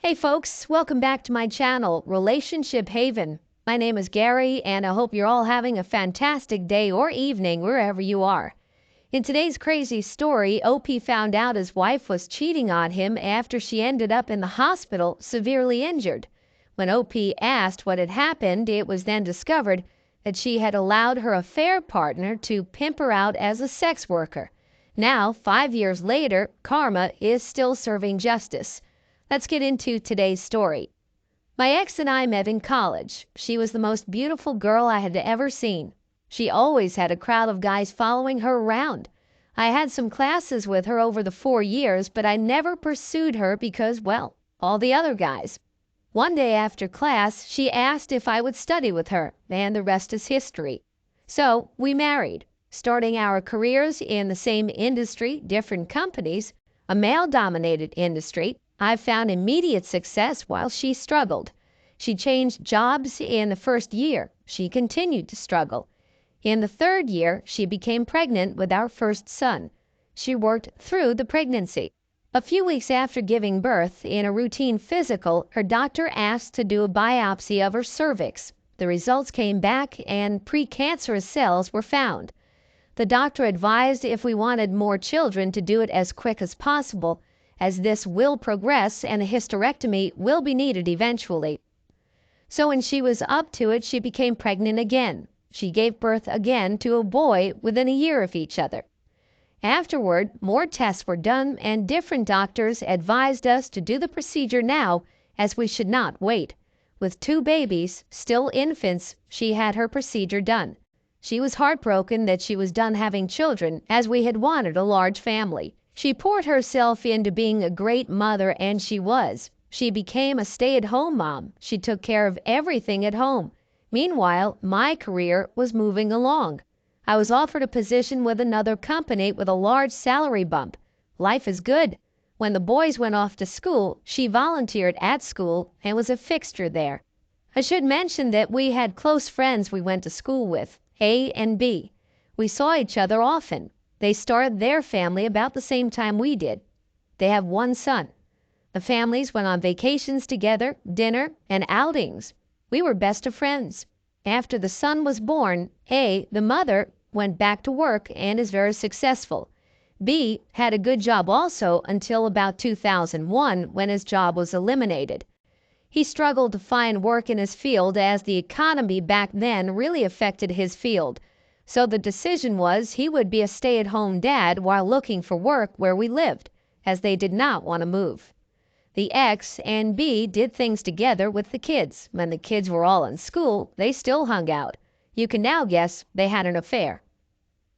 Hey folks, welcome back to my channel, Relationship Haven. My name is Gary and I hope you're all having a fantastic day or evening wherever you are. In today's crazy story, OP found out his wife was cheating on him after she ended up in the hospital severely injured. When OP asked what had happened, it was then discovered that she had allowed her affair partner to pimp her out as a sex worker. Now, 5 years later, karma is still serving justice. Let's get into today's story. My ex and I met in college. She was the most beautiful girl I had ever seen. She always had a crowd of guys following her around. I had some classes with her over the 4 years, but I never pursued her because, well, all the other guys. One day after class, she asked if I would study with her, and the rest is history. So we married, starting our careers in the same industry, different companies, a male-dominated industry. I found immediate success while she struggled. She changed jobs in the first year. She continued to struggle. In the third year, she became pregnant with our first son. She worked through the pregnancy. A few weeks after giving birth, in a routine physical, her doctor asked to do a biopsy of her cervix. The results came back and precancerous cells were found. The doctor advised if we wanted more children to do it as quick as possible, as this will progress and a hysterectomy will be needed eventually. So when she was up to it, she became pregnant again. She gave birth again to a boy within a year of each other. Afterward, more tests were done and different doctors advised us to do the procedure now, as we should not wait. With 2 babies, still infants, she had her procedure done. She was heartbroken that she was done having children, as we had wanted a large family. She poured herself into being a great mother, and she was. She became a stay-at-home mom. She took care of everything at home. Meanwhile, my career was moving along. I was offered a position with another company with a large salary bump. Life is good. When the boys went off to school, she volunteered at school and was a fixture there. I should mention that we had close friends we went to school with, A and B. We saw each other often. They started their family about the same time we did. They have 1 son. The families went on vacations together, dinner, and outings. We were best of friends. After the son was born, A, the mother, went back to work and is very successful. B had a good job also until about 2001 when his job was eliminated. He struggled to find work in his field as the economy back then really affected his field. So the decision was he would be a stay-at-home dad while looking for work where we lived, as they did not want to move. The ex and B did things together with the kids. When the kids were all in school, they still hung out. You can now guess they had an affair.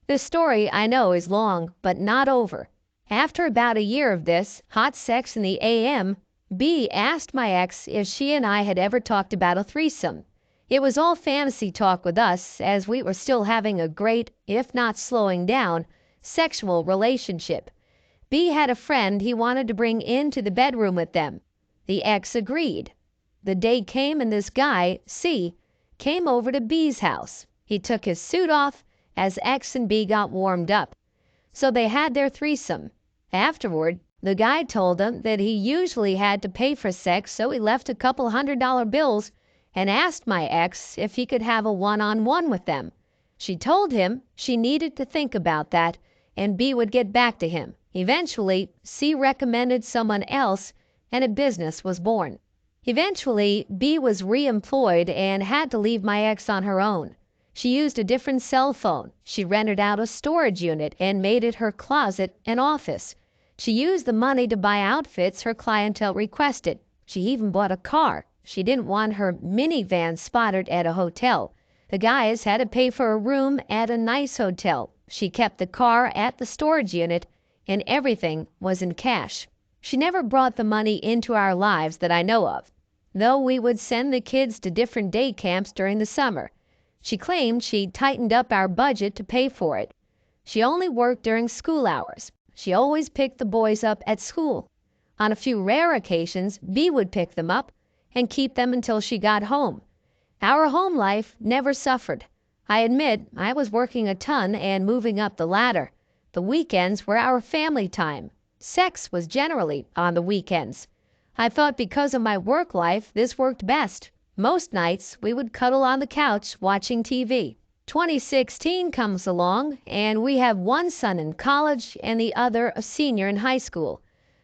This story, I know, is long, but not over. After about a year of this, hot sex in the AM, B asked my ex if she and I had ever talked about a threesome. It was all fantasy talk with us, as we were still having a great, if not slowing down, sexual relationship. B had a friend he wanted to bring into the bedroom with them. The ex agreed. The day came and this guy, C, came over to B's house. He took his suit off as X and B got warmed up. So they had their threesome. Afterward, the guy told them that he usually had to pay for sex, so he left a couple $100 bills and asked my ex if he could have a one-on-one with them. She told him she needed to think about that and B would get back to him. Eventually, C recommended someone else and a business was born. Eventually, B was re-employed and had to leave my ex on her own. She used a different cell phone. She rented out a storage unit and made it her closet and office. She used the money to buy outfits her clientele requested. She even bought a car. She didn't want her minivan spotted at a hotel. The guys had to pay for a room at a nice hotel. She kept the car at the storage unit, and everything was in cash. She never brought the money into our lives that I know of, though we would send the kids to different day camps during the summer. She claimed she tightened up our budget to pay for it. She only worked during school hours. She always picked the boys up at school. On a few rare occasions, B would pick them up and keep them until she got home. Our home life never suffered. I admit I was working a ton and moving up the ladder. The weekends were our family time. Sex was generally on the weekends. I thought because of my work life, this worked best. Most nights, we would cuddle on the couch watching TV. 2016 comes along, and we have one son in college and the other a senior in high school.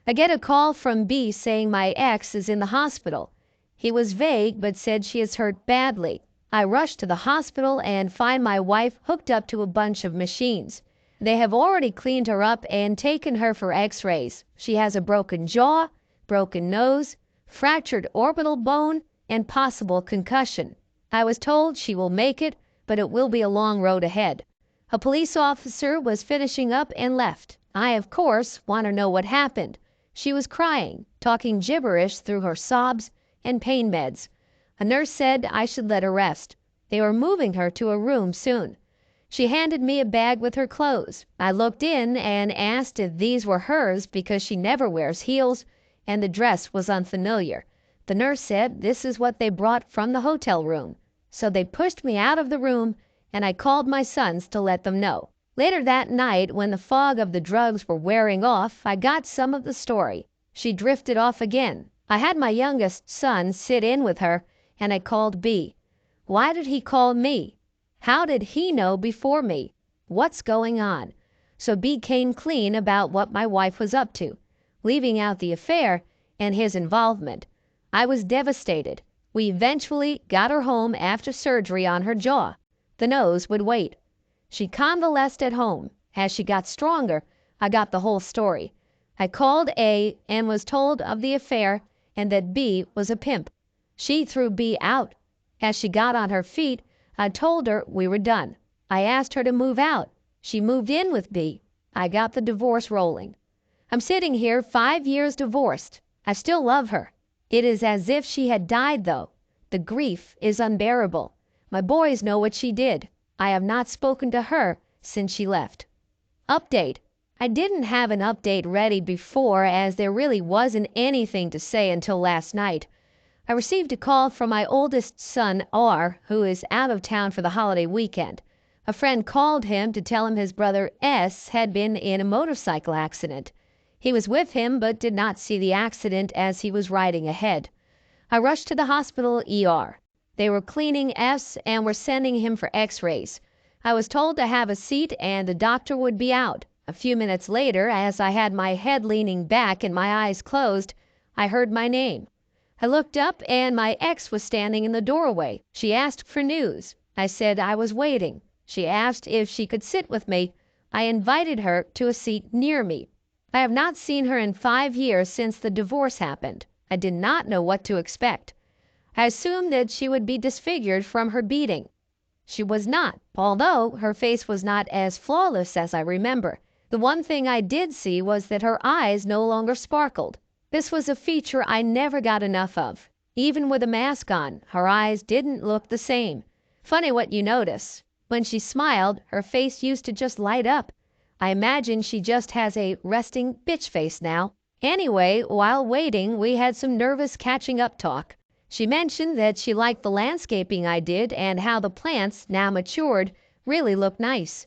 I get a call from B saying my ex is in the hospital. He was vague but said she is hurt badly. I rush to the hospital and find my wife hooked up to a bunch of machines. They have already cleaned her up and taken her for x-rays. She has a broken jaw, broken nose, fractured orbital bone, and possible concussion. I was told she will make it, but it will be a long road ahead. A police officer was finishing up and left. I, of course, want to know what happened. She was crying, talking gibberish through her sobs and pain meds. A nurse said I should let her rest. They were moving her to a room soon. She handed me a bag with her clothes. I looked in and asked if these were hers because she never wears heels and the dress was unfamiliar. The nurse said this is what they brought from the hotel room. So they pushed me out of the room and I called my sons to let them know. Later that night, when the fog of the drugs were wearing off, I got some of the story. She drifted off again. I had my youngest son sit in with her and I called B. Why did he call me? How did he know before me? What's going on? So B came clean about what my wife was up to, leaving out the affair and his involvement. I was devastated. We eventually got her home after surgery on her jaw. The nose would wait. She convalesced at home. As she got stronger, I got the whole story. I called A and was told of the affair and that B was a pimp. She threw B out. As she got on her feet, I told her we were done. I asked her to move out. She moved in with B. I got the divorce rolling. I'm sitting here 5 years divorced. I still love her. It is as if she had died, though. The grief is unbearable. My boys know what she did. I have not spoken to her since she left. Update. I didn't have an update ready before as there really wasn't anything to say until last night. I received a call from my oldest son, R, who is out of town for the holiday weekend. A friend called him to tell him his brother S had been in a motorcycle accident. He was with him but did not see the accident as he was riding ahead. I rushed to the hospital ER. They were cleaning S and were sending him for x-rays. I was told to have a seat and the doctor would be out. A few minutes later, as I had my head leaning back and my eyes closed, I heard my name. I looked up and my ex was standing in the doorway. She asked for news. I said I was waiting. She asked if she could sit with me. I invited her to a seat near me. I have not seen her in 5 years since the divorce happened. I did not know what to expect. I assumed that she would be disfigured from her beating. She was not, although her face was not as flawless as I remember. The one thing I did see was that her eyes no longer sparkled. This was a feature I never got enough of. Even with a mask on, her eyes didn't look the same. Funny what you notice. When she smiled, her face used to just light up. I imagine she just has a resting bitch face now. Anyway, while waiting, we had some nervous catching up talk. She mentioned that she liked the landscaping I did and how the plants, now matured, really look nice.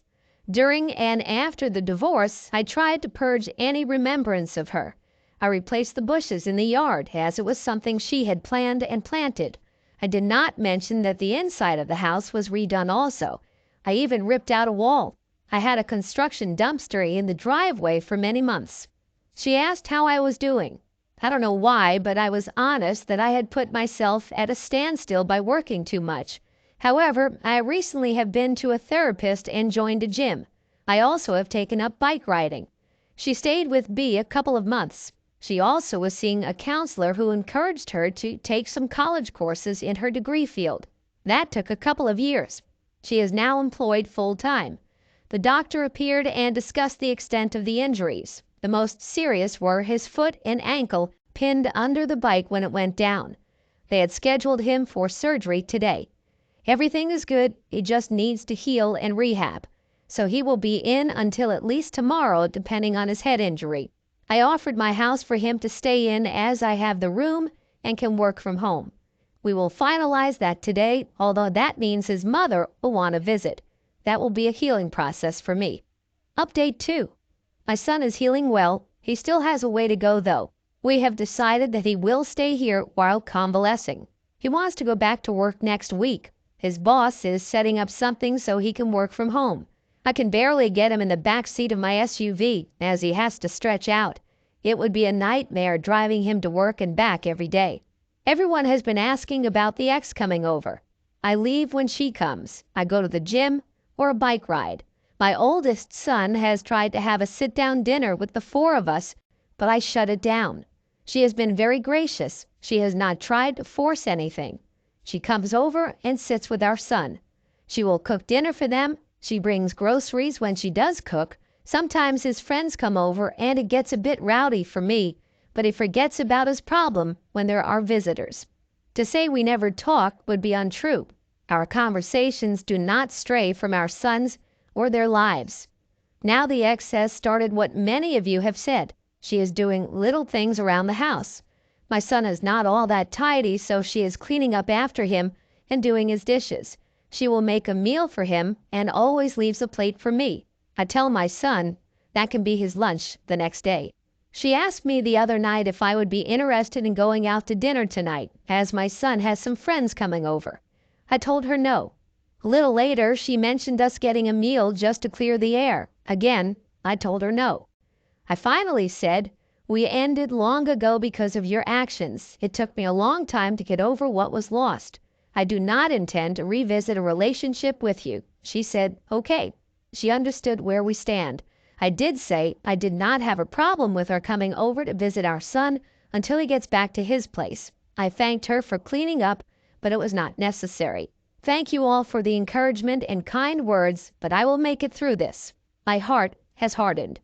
During and after the divorce, I tried to purge any remembrance of her. I replaced the bushes in the yard as it was something she had planned and planted. I did not mention that the inside of the house was redone also. I even ripped out a wall. I had a construction dumpster in the driveway for many months. She asked how I was doing. I don't know why, but I was honest that I had put myself at a standstill by working too much. However, I recently have been to a therapist and joined a gym. I also have taken up bike riding. She stayed with B a couple of months. She also was seeing a counselor who encouraged her to take some college courses in her degree field. That took a couple of years. She is now employed full-time. The doctor appeared and discussed the extent of the injuries. The most serious were his foot and ankle pinned under the bike when it went down. They had scheduled him for surgery today. Everything is good, he just needs to heal and rehab. So he will be in until at least tomorrow depending on his head injury. I offered my house for him to stay in as I have the room and can work from home. We will finalize that today, although that means his mother will want to visit. That will be a healing process for me. Update 2. My son is healing well. He still has a way to go though. We have decided that he will stay here while convalescing. He wants to go back to work next week. His boss is setting up something so he can work from home. I can barely get him in the back seat of my SUV as he has to stretch out. It would be a nightmare driving him to work and back every day. Everyone has been asking about the ex coming over. I leave when she comes. I go to the gym or a bike ride. My oldest son has tried to have a sit-down dinner with the four of us, but I shut it down. She has been very gracious. She has not tried to force anything. She comes over and sits with our son. She will cook dinner for them. She brings groceries when she does cook. Sometimes his friends come over and it gets a bit rowdy for me, but he forgets about his problem when there are visitors. To say we never talk would be untrue. Our conversations do not stray from our sons or their lives. Now the ex has started what many of you have said. She is doing little things around the house. My son is not all that tidy, so she is cleaning up after him and doing his dishes. She will make a meal for him and always leaves a plate for me. I tell my son that can be his lunch the next day. She asked me the other night if I would be interested in going out to dinner tonight, as my son has some friends coming over. I told her no. A little later, she mentioned us getting a meal just to clear the air. Again, I told her no. I finally said, "We ended long ago because of your actions. It took me a long time to get over what was lost. I do not intend to revisit a relationship with you." She said, "Okay." She understood where we stand. I did say I did not have a problem with her coming over to visit our son until he gets back to his place. I thanked her for cleaning up, but it was not necessary. Thank you all for the encouragement and kind words, but I will make it through this. My heart has hardened.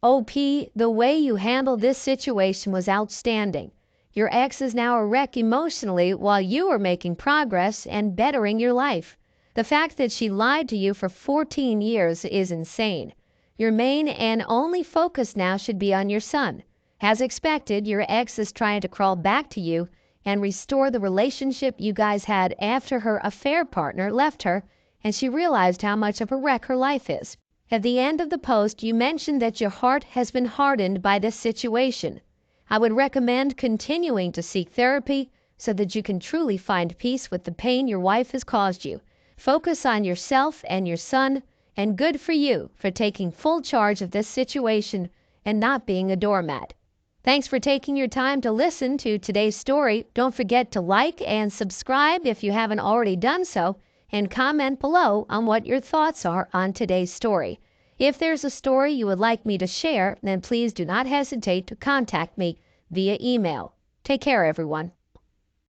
OP, the way you handled this situation was outstanding. Your ex is now a wreck emotionally while you are making progress and bettering your life. The fact that she lied to you for 14 years is insane. Your main and only focus now should be on your son. As expected, your ex is trying to crawl back to you and restore the relationship you guys had after her affair partner left her and she realized how much of a wreck her life is. At the end of the post, you mentioned that your heart has been hardened by this situation. I would recommend continuing to seek therapy so that you can truly find peace with the pain your wife has caused you. Focus on yourself and your son, and good for you for taking full charge of this situation and not being a doormat. Thanks for taking your time to listen to today's story. Don't forget to like and subscribe if you haven't already done so, and comment below on what your thoughts are on today's story. If there's a story you would like me to share, then please do not hesitate to contact me via email. Take care, everyone.